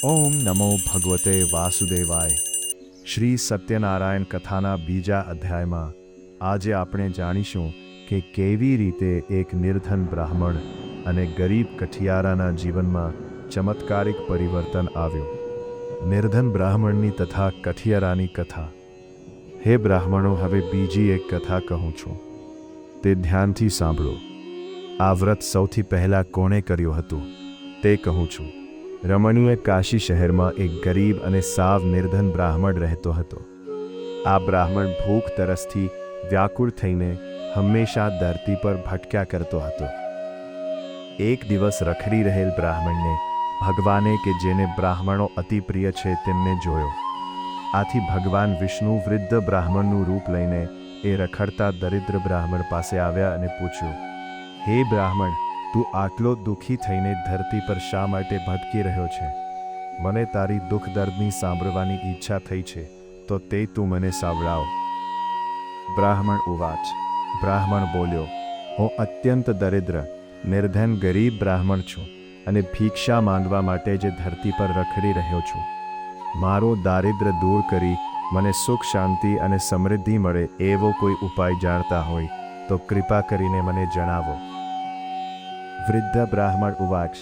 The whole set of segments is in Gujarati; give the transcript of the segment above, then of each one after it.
ઓમ નમો ભગવતે વાસુદેવાય. શ્રી સત્યનારાયણ કથાના બીજા અધ્યાયમાં આજે આપણે જાણીશું કે કેવી રીતે એક નિર્ધન બ્રાહ્મણ અને ગરીબ કઠિયારાના જીવનમાં ચમત્કારિક પરિવર્તન આવ્યું. નિર્ધન બ્રાહ્મણની તથા કઠિયારાની કથા. હે બ્રાહ્મણો, હવે બીજી એક કથા કહું છું, તે ધ્યાનથી સાંભળો. આ વ્રત સૌથી પહેલાં કોણે કર્યું હતું તે કહું છું. રમણીય કાશી શહેરમાં એક ગરીબ અને સાવ નિર્ધન બ્રાહ્મણ રહેતો હતો. આ બ્રાહ્મણ ભૂખ તરસથી વ્યાકુળ થઈને હંમેશા ધરતી પર ભટક્યા કરતો હતો. એક દિવસ રખડી રહેલ બ્રાહ્મણને ભગવાને કે જેને બ્રાહ્મણો અતિ પ્રિય છે તેમને જોયો. આથી ભગવાન વિષ્ણુ વૃદ્ધ બ્રાહ્મણનું રૂપ લઈને એ રખડતા દરિદ્ર બ્રાહ્મણ પાસે આવ્યા અને પૂછ્યું, હે બ્રાહ્મણ, તું આટલો દુઃખી થઈને ધરતી પર શા માટે ભટકી રહ્યો છે? મને તારી દુઃખ દર્દની સાંભળવાની ઈચ્છા થઈ છે, તો તે તું મને સાંભળાવ. બ્રાહ્મણ ઉવાચ. બ્રાહ્મણ બોલ્યો, હું અત્યંત દરિદ્ર નિર્ધન ગરીબ બ્રાહ્મણ છું અને ભિક્ષા માંગવા માટે જે ધરતી પર રખડી રહ્યો છું. મારું દારિદ્ર્ય દૂર કરી મને સુખ શાંતિ અને સમૃદ્ધિ મળે એવો કોઈ ઉપાય જાણતા હોય તો કૃપા કરીને મને જણાવો. વૃદ્ધ બ્રાહ્મણ ઉવાચ.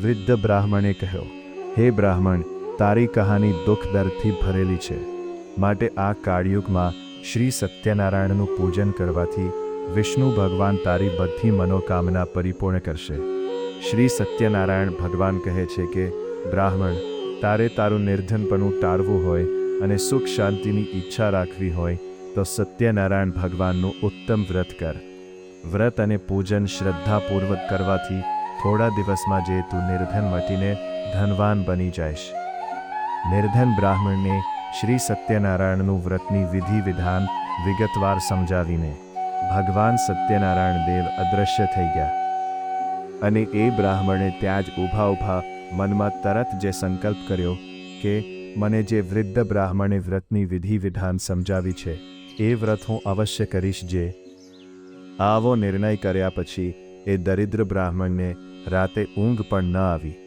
વૃદ્ધ બ્રાહ્મણે કહ્યું, હે બ્રાહ્મણ, તારી કહાની દુઃખ દર્દથી ભરેલી છે, માટે આ કાળયુગમાં શ્રી સત્યનારાયણનું પૂજન કરવાથી વિષ્ણુ ભગવાન તારી બધી મનોકામના પરિપૂર્ણ કરશે. શ્રી સત્યનારાયણ ભગવાન કહે છે કે બ્રાહ્મણ, તારે તારું નિર્ધનપણું ટાળવું હોય અને સુખ શાંતિની ઈચ્છા રાખવી હોય તો સત્યનારાયણ ભગવાનનું ઉત્તમ વ્રત કર. વ્રત અને પૂજન શ્રદ્ધાપૂર્વક કરવાથી થોડા દિવસમાં જે તું નિર્ધન મટીને ધનવાન બની જઈશ. નિર્ધન બ્રાહ્મણને શ્રી સત્યનારાયણનું વ્રતની વિધિ વિધાન વિગતવાર સમજાવીને ભગવાન સત્યનારાયણ દેવ અદૃશ્ય થઈ ગયા. અને એ બ્રાહ્મણે ત્યાં જ ઊભા મનમાં તરત જે સંકલ્પ કર્યો કે મને જે વૃદ્ધ બ્રાહ્મણે વ્રતની વિધિ વિધાન સમજાવી છે એ વ્રત હું અવશ્ય કરીશ. જે આવો નિર્ણય કર્યા પછી એ દરિદ્ર બ્રાહ્મણને રાતે ઊંઘ પણ ન આવી.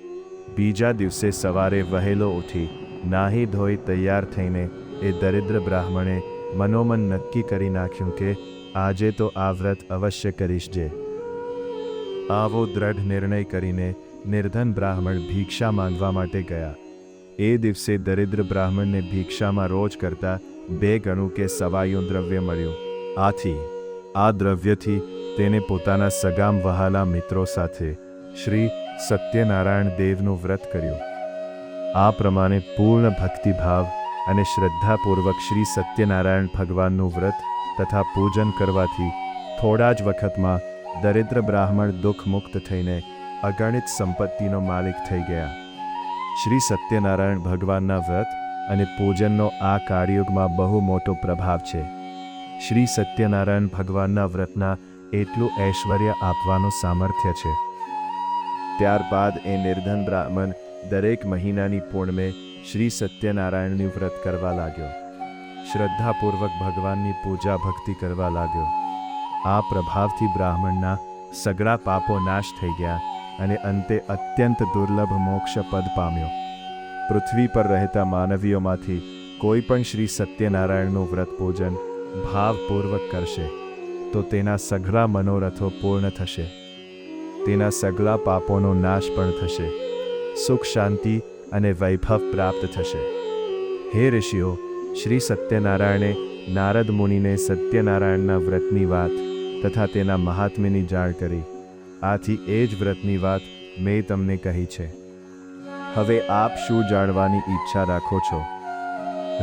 બીજા દિવસે સવારે વહેલો ઉઠી નાહી ધોઈ તૈયાર થઈને એ દરિદ્ર બ્રાહ્મણે મનોમન નક્કી કરી નાખ્યું કે આજે તો આ વ્રત અવશ્ય કરીશ. જે આવો દ્રઢ નિર્ણય કરીને નિર્ધન બ્રાહ્મણ ભિક્ષા માંગવા માટે ગયા. એ દિવસે દરિદ્ર બ્રાહ્મણને ભિક્ષામાં રોજ કરતાં 2 ગણું કે સવાયું દ્રવ્ય મળ્યું. આથી આ દ્રવ્યથી તેને પોતાના સગામ વહાલા મિત્રો સાથે શ્રી સત્યનારાયણ દેવનું વ્રત કર્યું. આ પ્રમાણે પૂર્ણ ભક્તિભાવ અને શ્રદ્ધાપૂર્વક શ્રી સત્યનારાયણ ભગવાનનું વ્રત તથા પૂજન કરવાથી થોડા જ વખતમાં દરિદ્ર બ્રાહ્મણ દુઃખમુક્ત થઈને અગણિત સંપત્તિનો માલિક થઈ ગયા. શ્રી સત્યનારાયણ ભગવાનના વ્રત અને પૂજનનો આ કાળયુગમાં બહુ મોટો પ્રભાવ છે. શ્રી સત્યનારાયણ ભગવાનના વ્રતના એટલું ઐશ્વર્ય આપવાનું સામર્થ્ય છે. ત્યારબાદ એ નિર્ધન બ્રાહ્મણ દરેક મહિનાની પૂર્ણિમે શ્રી સત્યનારાયણનું વ્રત કરવા લાગ્યો. શ્રદ્ધાપૂર્વક ભગવાનની પૂજા ભક્તિ કરવા લાગ્યો. આ પ્રભાવથી બ્રાહ્મણના સગળા પાપો નાશ થઈ ગયા અને અંતે અત્યંત દુર્લભ મોક્ષ પદ પામ્યો. પૃથ્વી પર રહેતા માનવીઓમાંથી કોઈ પણ શ્રી સત્યનારાયણનું વ્રત પૂજન ભાવપૂર્વક કરશે તો તેના સઘળા મનોરથો પૂર્ણ થશે, તેના સઘળા પાપોનો નાશ પણ થશે, સુખ શાંતિ અને વૈભવ પ્રાપ્ત થશે. હે ઋષિઓ, શ્રી સત્યનારાયણે નારદ મુનિને સત્યનારાયણના વ્રતની વાત તથા તેના મહાત્મ્યની જાણ કરી. આથી એ જ વ્રતની વાત મેં તમને કહી છે. હવે આપ શું જાણવાની ઈચ્છા રાખો છો?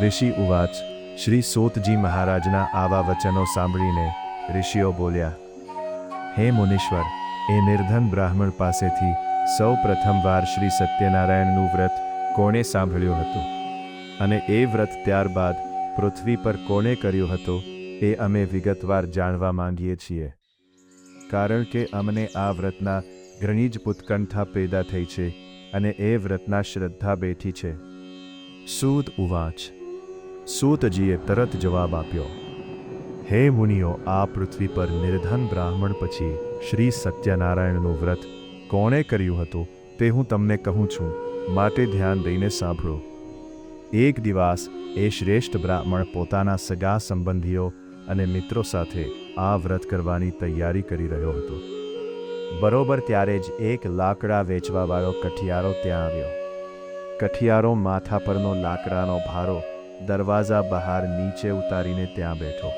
ઋષિ ઉવાચ. શ્રી સૂતજી મહારાજના આવા વચનો સાંભળીને ઋષિઓ બોલ્યા, હે મુનીશ્વર, એ નિર્ધન બ્રાહ્મણ પાસેથી સૌ પ્રથમવાર શ્રી સત્યનારાયણનું વ્રત કોણે સાંભળ્યું હતું અને એ વ્રત ત્યારબાદ પૃથ્વી પર કોણે કર્યું હતું એ અમે વિગતવાર જાણવા માંગીએ છીએ, કારણ કે અમને આ વ્રતના ઘણી જ ઉત્કંઠા પેદા થઈ છે અને એ વ્રતના શ્રદ્ધા બેઠી છે. સૂત ઉવાચ. સૂતજીએ તરત જવાબ આપ્યો, હે મુનિઓ, આ પૃથ્વી પર નિર્ધન બ્રાહ્મણ પછી શ્રી સત્યનારાયણનું વ્રત કોણે કર્યું હતું તે હું તમને કહું છું. માટે ધ્યાન દઈને સાંભળો. એક દિવસ એ શ્રેષ્ઠ બ્રાહ્મણ પોતાના સગા સંબંધીઓ અને મિત્રો સાથે આ વ્રત કરવાની તૈયારી કરી રહ્યો હતો. બરોબર ત્યારે જ એક લાકડા વેચવાવાળો કઠિયારો ત્યાં આવ્યો. કઠિયારો માથા પરનો લાકડાનો ભારો દરવાજા બહાર નીચે ઉતારીને ત્યાં બેઠો.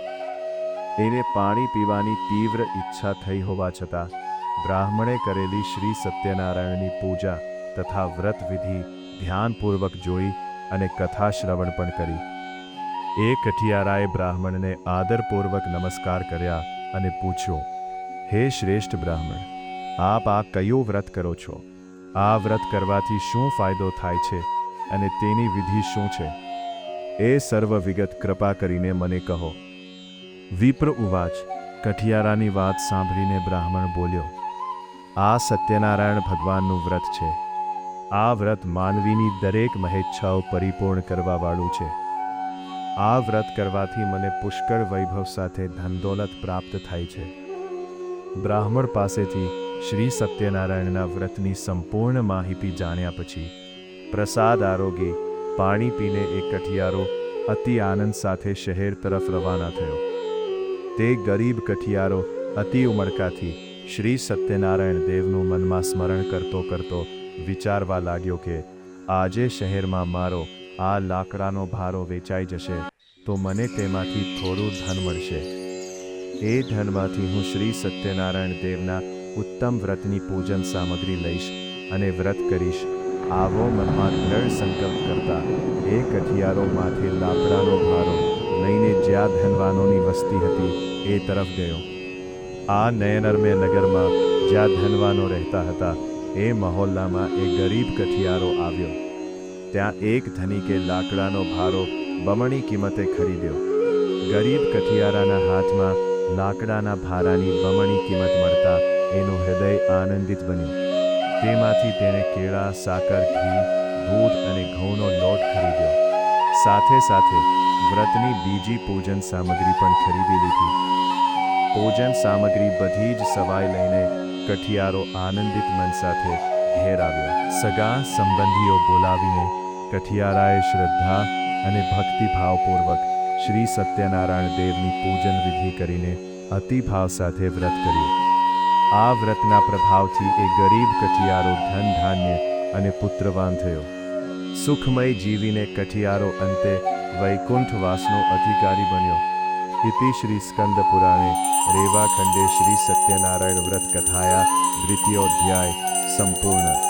એને પાણી પીવાની તીવ્ર ઈચ્છા થઈ હોવા છતાં બ્રાહ્મણે કરેલી શ્રી સત્યનારાયણની પૂજા તથા વ્રત વિધિ ધ્યાનપૂર્વક જોઈ અને કથા શ્રવણ પણ કરી. એ કઠિયારાએ બ્રાહ્મણને આદરપૂર્વક નમસ્કાર કર્યા અને પૂછ્યું, હે શ્રેષ્ઠ બ્રાહ્મણ, આપ આ કયું વ્રત કરો છો? આ વ્રત કરવાથી શું ફાયદો થાય છે અને તેની વિધિ શું છે? એ સર્વ વિગત કૃપા કરીને મને કહો. વિપ્ર ઉવાચ. કઠિયારાની વાત સાંભળીને બ્રાહ્મણ બોલ્યો, આ સત્યનારાયણ ભગવાનનું વ્રત છે. આ વ્રત માનવીની દરેક મહેચ્છાઓ પરિપૂર્ણ કરવાવાળું છે. આ વ્રત કરવાથી મને પુષ્કળ વૈભવ સાથે ધનદોલત પ્રાપ્ત થાય છે. બ્રાહ્મણ પાસેથી શ્રી સત્યનારાયણના વ્રતની સંપૂર્ણ માહિતી જાણ્યા પછી પ્રસાદ આરોગી પાણી પીને એ કઠિયારો અતિ આનંદ સાથે શહેર તરફ રવાના થયો. તે ગરીબ કઠિયારો અતિ ઉમળકાથી શ્રી સત્યનારાયણ દેવનું મનમાં સ્મરણ કરતો કરતો વિચારવા લાગ્યો કે આજે શહેરમાં મારો આ લાકડાનો ભારો વેચાઈ જશે તો મને તેમાંથી થોડું ધન મળશે. એ ધનમાંથી હું શ્રી સત્યનારાયણ દેવના ઉત્તમ વ્રતની પૂજન સામગ્રી લઈશ અને વ્રત કરીશ. આવો મનમાં દ્રઢ સંકલ્પ કરતા એ કઠિયારો માથે લાકડાનો ભારો લઈને જ્યાં ધનવાનોની વસ્તી હતી એ તરફ ગયો. આ નયનરમ્ય નગરમાં જ્યાં ધનવાનો રહેતા હતા એ મહોલ્લામાં એ ગરીબ કઠિયારો આવ્યો. ત્યાં એક ધનિકે લાકડાનો ભારો બમણી કિંમતે ખરીદ્યો. ગરીબ કઠિયારાના હાથમાં લાકડાના ભારાની બમણી કિંમત મળતા એનું હૃદય આનંદિત બન્યું. તેમાંથી તેણે કેળા, સાકર, ઘી, દૂધ અને ઘઉંનો લોટ ખરીદ્યો. સાથે સાથે વ્રતની બીજી પૂજન સામગ્રી પણ ખરીદી લીધી. પૂજન સામગ્રી બધી જ સવાઈ લઈને કઠિયારો આનંદિત મન સાથે ઘેર આવ્યો. સગા સંબંધીઓ બોલાવીને કઠિયારાએ શ્રદ્ધા અને ભક્તિભાવપૂર્વક શ્રી સત્યનારાયણ દેવની પૂજન વિધિ કરીને અતિભાવ સાથે વ્રત કર્યું. આ વ્રતના પ્રભાવથી એ ગરીબ કઠિયારો ધન ધાન્ય અને પુત્રવાન થયો. સુખમય જીવીને કઠિયારો અંતે વૈકુંઠવાસનો અધિકારી બન્યો. ઇતિ શ્રી સ્કંદ પુરાણે રેવાખંડે શ્રી સત્યનારાયણ વ્રત કથાયા દ્વિતીયોધ્યાય સંપૂર્ણ.